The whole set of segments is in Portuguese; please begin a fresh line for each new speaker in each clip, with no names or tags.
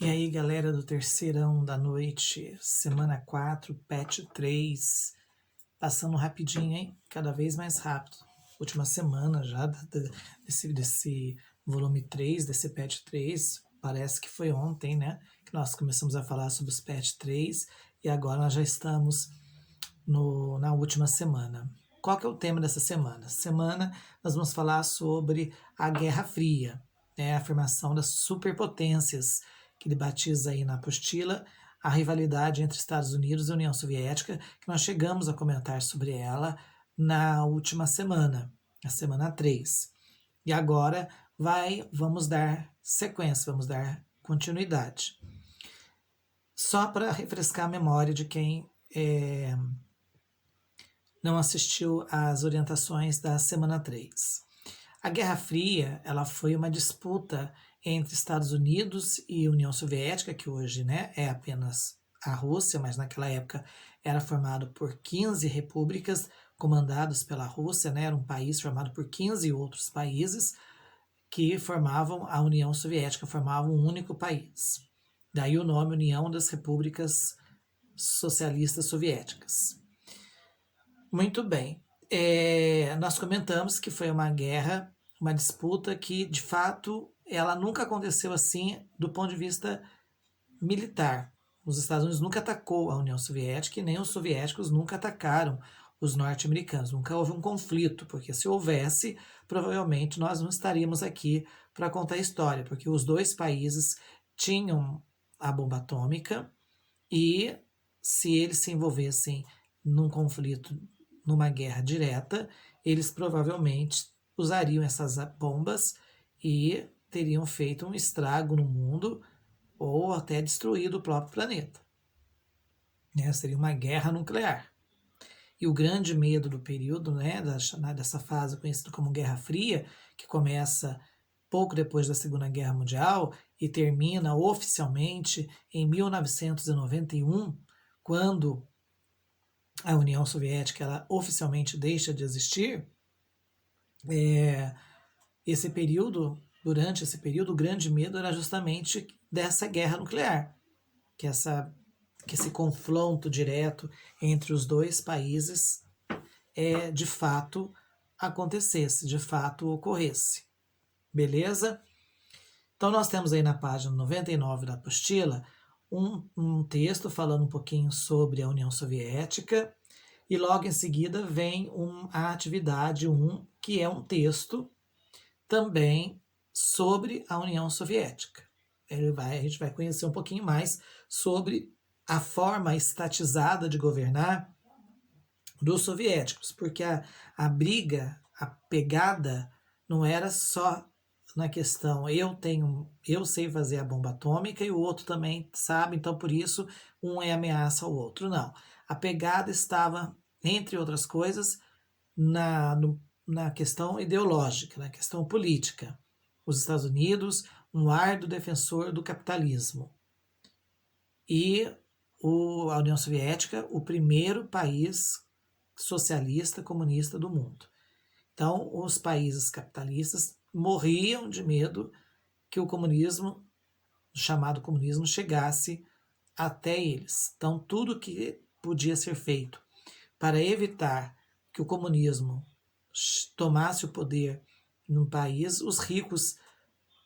E aí, galera do Terceirão da Noite, semana 4, patch 3, passando rapidinho, hein? Cada vez mais rápido. Última semana já desse volume 3, desse patch 3, parece que foi ontem, né? Que nós começamos a falar sobre os patch 3 e agora nós já estamos na última semana. Qual que é o tema dessa semana? Essa semana nós vamos falar sobre a Guerra Fria, né, a afirmação das superpotências, que ele batiza aí na apostila, a rivalidade entre Estados Unidos e União Soviética, que nós chegamos a comentar sobre ela na última semana, a semana 3. E agora vamos dar sequência, vamos dar continuidade. Só para refrescar a memória de quem não assistiu às orientações da semana 3. A Guerra Fria, ela foi uma disputa entre Estados Unidos e União Soviética, que hoje, né, é apenas a Rússia, mas naquela época era formado por 15 repúblicas comandadas pela Rússia, né, era um país formado por 15 outros países que formavam a União Soviética, formavam um único país. Daí o nome União das Repúblicas Socialistas Soviéticas. Muito bem. Nós comentamos que foi uma guerra, uma disputa que, de fato, ela nunca aconteceu assim do ponto de vista militar. Os Estados Unidos nunca atacou a União Soviética e nem os soviéticos nunca atacaram os norte-americanos. Nunca houve um conflito, porque se houvesse, provavelmente nós não estaríamos aqui para contar a história, porque os dois países tinham a bomba atômica e se eles se envolvessem num conflito, numa guerra direta, eles provavelmente usariam essas bombas e teriam feito um estrago no mundo ou até destruído o próprio planeta. Né? Seria uma guerra nuclear. E o grande medo do período, né, dessa fase conhecida como Guerra Fria, que começa pouco depois da Segunda Guerra Mundial e termina oficialmente em 1991, quando a União Soviética ela oficialmente deixa de existir, durante esse período, o grande medo era justamente dessa guerra nuclear, que esse confronto direto entre os dois países de fato acontecesse, de fato ocorresse. Beleza? Então nós temos aí na página 99 da apostila um texto falando um pouquinho sobre a União Soviética e logo em seguida vem a atividade 1, que é um texto também sobre a União Soviética. A gente vai conhecer um pouquinho mais sobre a forma estatizada de governar dos soviéticos, porque a briga, a pegada, não era só na questão eu sei fazer a bomba atômica e o outro também sabe, então por isso um é ameaça ao outro. Não. A pegada estava, entre outras coisas, na questão ideológica, na questão política. Os Estados Unidos, um árduo defensor do capitalismo. E a União Soviética, o primeiro país socialista comunista do mundo. Então, os países capitalistas morriam de medo que o comunismo, o chamado comunismo, chegasse até eles. Então, tudo que podia ser feito para evitar que o comunismo tomasse o poder num país, os ricos,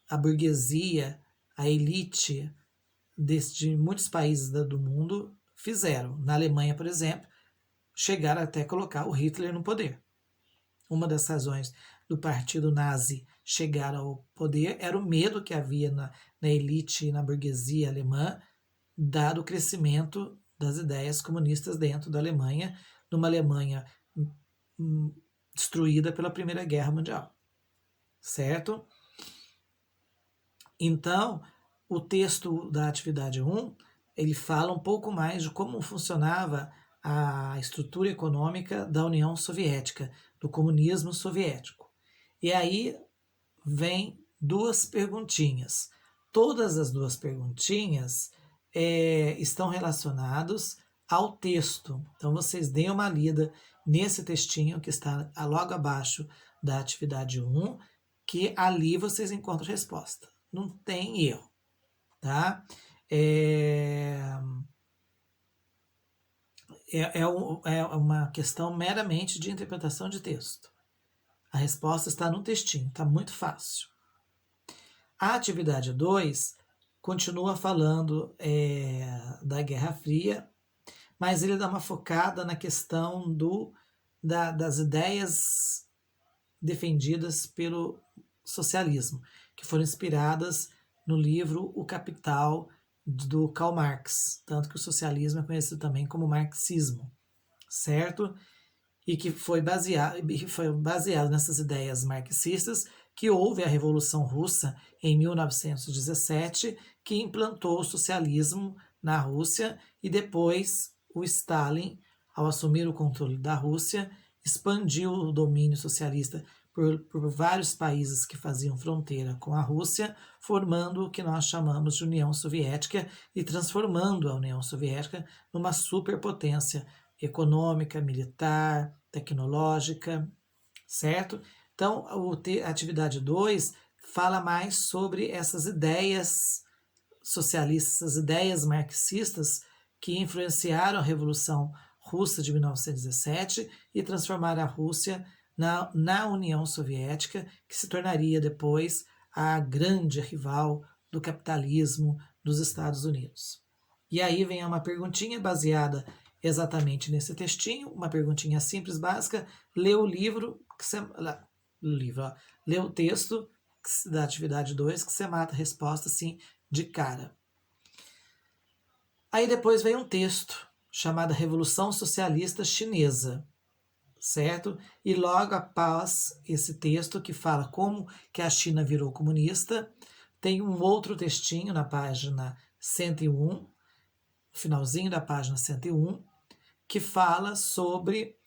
a burguesia, a elite de muitos países do mundo fizeram. Na Alemanha, por exemplo, chegaram até colocar o Hitler no poder. Uma das razões do partido nazi chegar ao poder era o medo que havia na elite e na burguesia alemã, dado o crescimento das ideias comunistas dentro da Alemanha, numa Alemanha destruída pela Primeira Guerra Mundial. Certo? Então, o texto da atividade 1, ele fala um pouco mais de como funcionava a estrutura econômica da União Soviética, do comunismo soviético. E aí vem duas perguntinhas. Todas as duas perguntinhas estão relacionadas ao texto. Então vocês deem uma lida nesse textinho que está logo abaixo da atividade 1, que ali vocês encontram a resposta. Não tem erro. tá? É uma questão meramente de interpretação de texto. A resposta está no textinho, está muito fácil. A atividade 2 continua falando da Guerra Fria, mas ele dá uma focada na questão das ideias defendidas pelo socialismo, que foram inspiradas no livro O Capital, do Karl Marx, tanto que o socialismo é conhecido também como marxismo, certo? E que foi baseado nessas ideias marxistas que houve a Revolução Russa em 1917, que implantou o socialismo na Rússia, e depois o Stalin, ao assumir o controle da Rússia, expandiu o domínio socialista por vários países que faziam fronteira com a Rússia, formando o que nós chamamos de União Soviética e transformando a União Soviética numa superpotência econômica, militar, tecnológica, certo? Então, a atividade 2 fala mais sobre essas ideias socialistas, essas ideias marxistas que influenciaram a Revolução Russa de 1917 e transformaram a Rússia na União Soviética, que se tornaria depois a grande rival do capitalismo dos Estados Unidos. E aí vem uma perguntinha baseada exatamente nesse textinho, uma perguntinha simples, básica. Lê o livro, lê o texto da atividade 2, que você mata a resposta assim de cara. Aí depois vem um texto chamado Revolução Socialista Chinesa, certo? E logo após esse texto que fala como que a China virou comunista, tem um outro textinho na página 101, finalzinho da página 101, que fala sobre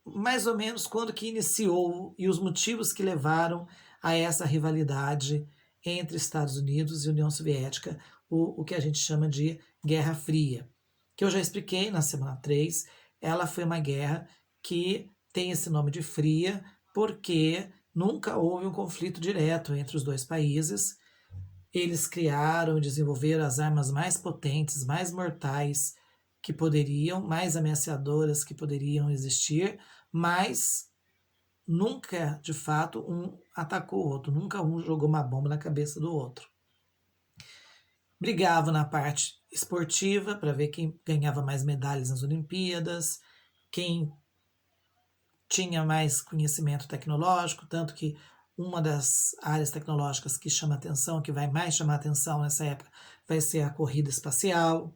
mais ou menos quando que iniciou e os motivos que levaram a essa rivalidade entre Estados Unidos e União Soviética, o que a gente chama de Guerra Fria, que eu já expliquei na semana 3, ela foi uma guerra que tem esse nome de fria porque nunca houve um conflito direto entre os dois países. Eles criaram e desenvolveram as armas mais potentes, mais mortais que poderiam, mais ameaçadoras que poderiam existir, mas nunca, de fato, um atacou o outro, nunca um jogou uma bomba na cabeça do outro. Brigavam na parte esportiva para ver quem ganhava mais medalhas nas Olimpíadas, quem tinha mais conhecimento tecnológico, tanto que uma das áreas tecnológicas que chama atenção, que vai mais chamar atenção nessa época, vai ser a corrida espacial,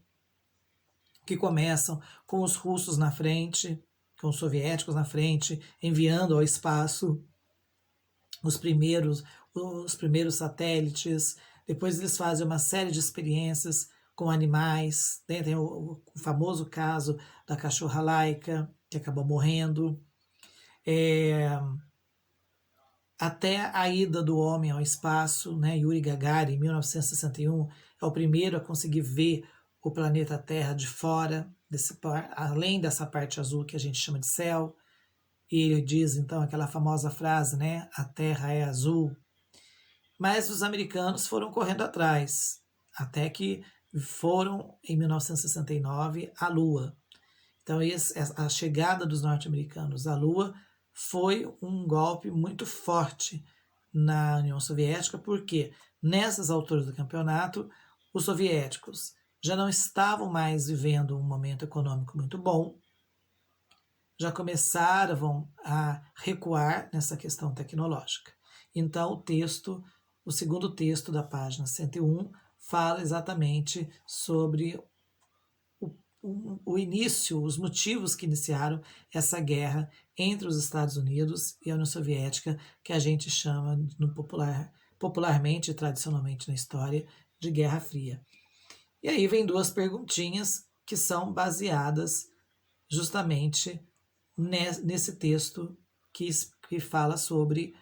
que começam com os russos na frente, com os soviéticos na frente, enviando ao espaço os primeiros satélites. Depois eles fazem uma série de experiências com animais. Tem o famoso caso da cachorra Laika, que acabou morrendo. Até a ida do homem ao espaço, né? Yuri Gagarin, em 1961, é o primeiro a conseguir ver o planeta Terra de fora, além dessa parte azul que a gente chama de céu. E ele diz, então, aquela famosa frase, né? A Terra é azul. Mas os americanos foram correndo atrás, até que foram, em 1969, à Lua. Então, a chegada dos norte-americanos à Lua foi um golpe muito forte na União Soviética, porque nessas alturas do campeonato, os soviéticos já não estavam mais vivendo um momento econômico muito bom, já começaram a recuar nessa questão tecnológica. Então, o segundo texto da página 101 fala exatamente sobre o início, os motivos que iniciaram essa guerra entre os Estados Unidos e a União Soviética, que a gente chama popularmente e tradicionalmente na história de Guerra Fria. E aí vem duas perguntinhas que são baseadas justamente nesse texto que fala sobre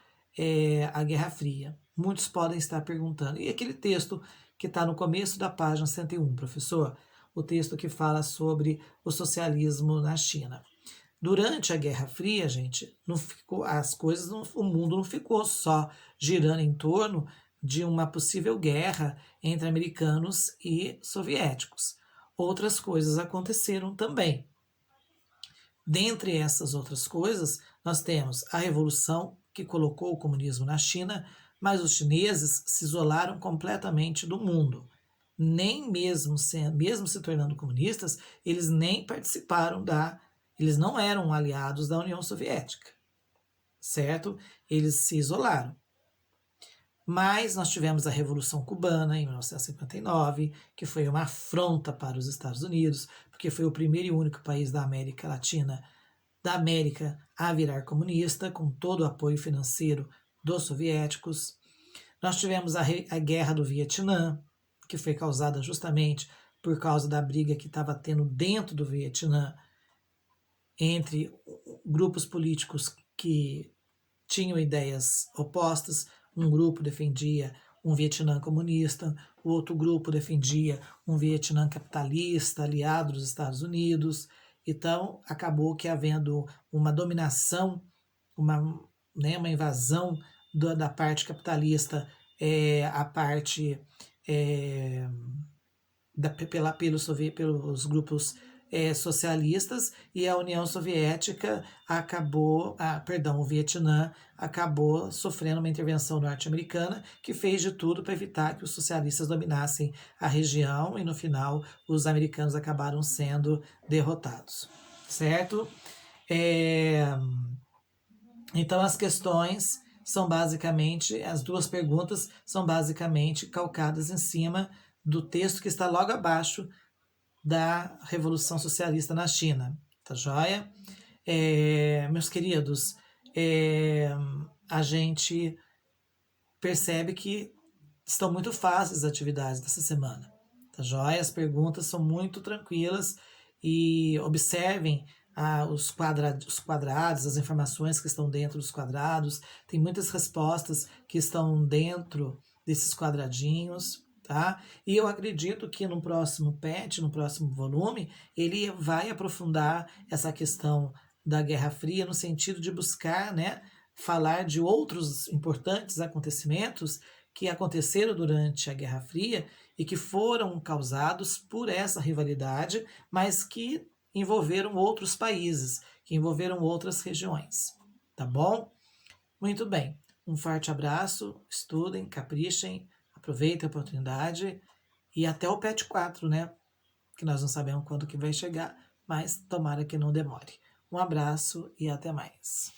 a Guerra Fria. Muitos podem estar perguntando, e aquele texto que está no começo da página 101, professor? O texto que fala sobre o socialismo na China. Durante a Guerra Fria, gente, não ficou, o mundo não ficou só girando em torno de uma possível guerra entre americanos e soviéticos. Outras coisas aconteceram também. Dentre essas outras coisas, nós temos a Revolução, que colocou o comunismo na China, mas os chineses se isolaram completamente do mundo. Nem mesmo se tornando comunistas, eles nem participaram eles não eram aliados da União Soviética, certo? Eles se isolaram. Mas nós tivemos a Revolução Cubana em 1959, que foi uma afronta para os Estados Unidos, porque foi o primeiro e único país da América Latina, da América, a virar comunista, com todo o apoio financeiro dos soviéticos. Nós tivemos a Guerra do Vietnã, que foi causada justamente por causa da briga que estava tendo dentro do Vietnã entre grupos políticos que tinham ideias opostas. Um grupo defendia um Vietnã comunista, o outro grupo defendia um Vietnã capitalista, aliado dos Estados Unidos. Então, acabou que havendo uma dominação, uma invasão da parte capitalista, a parte pelos grupos socialistas, e a União Soviética o Vietnã acabou sofrendo uma intervenção norte-americana que fez de tudo para evitar que os socialistas dominassem a região, e no final os americanos acabaram sendo derrotados, certo? Então as duas perguntas são basicamente calcadas em cima do texto que está logo abaixo da Revolução Socialista na China, tá joia? Meus queridos, a gente percebe que estão muito fáceis as atividades dessa semana, tá joia? As perguntas são muito tranquilas, e observem os quadrados, as informações que estão dentro dos quadrados. Tem muitas respostas que estão dentro desses quadradinhos, tá? E eu acredito que no próximo PET, no próximo volume, ele vai aprofundar essa questão da Guerra Fria, no sentido de buscar, falar de outros importantes acontecimentos que aconteceram durante a Guerra Fria e que foram causados por essa rivalidade, mas que envolveram outros países, que envolveram outras regiões, tá bom? Muito bem, um forte abraço, estudem, caprichem, aproveitem a oportunidade, e até o PET 4, que nós não sabemos quando que vai chegar, mas tomara que não demore. Um abraço e até mais.